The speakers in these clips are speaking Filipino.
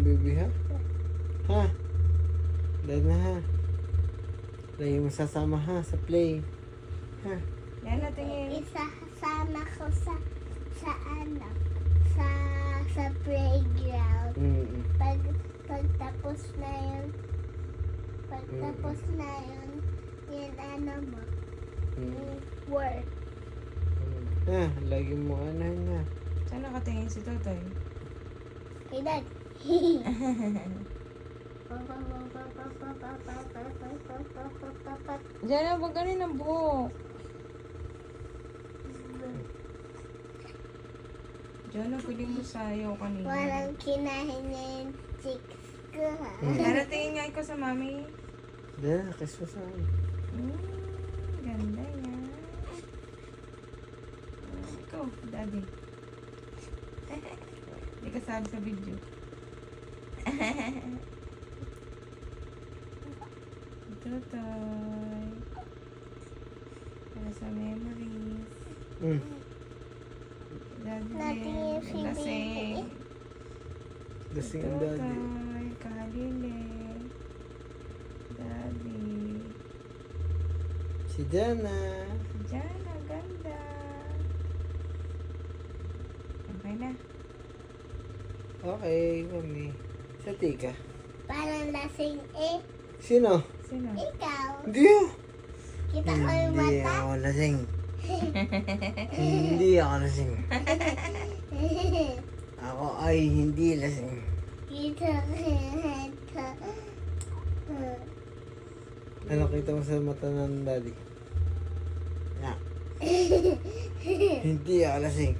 Baby ha? Ha? Dahil na ha? Lagi mo sasama ha sa play. Ha? Yan na tingin. Isasama ko sa ano, sa playground. Pagtapos na yun, yun ano mo, work. Ha? Lagi mo ano na. Saan nakatingin si Totoy? Hey, Dad. Diyan na, wag ganin ang buhok. Diyan na, piling mo sayo kanina. Walang kinahin niya yung chicks ko, ha? Daratingin nga ikaw sa mami. Dahil na, kiss mo sa akin. Ganda yan. Ikaw, daddy. Hindi ka sabi sa video. Tutoy. Para sa memories. Daddy Natingin si din. Lasing. Lasing ang daddy. Tutoy. Kalile. Daddy. Si Jana. Diyan, ang ganda. Okay na. Okay, mami. Sa tika. Parang lasing eh. Sino? Sino? Ikaw. Hindi ah. Kita ko yung Hindi mata. ako lasing. Hindi ako lasing. Ako ay hindi lasing. Kita ko yung mata. Ano kita mo sa mata ng daddy? Na. Hindi ako lasing.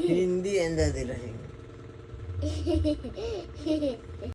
Hindi ang daddy lasing.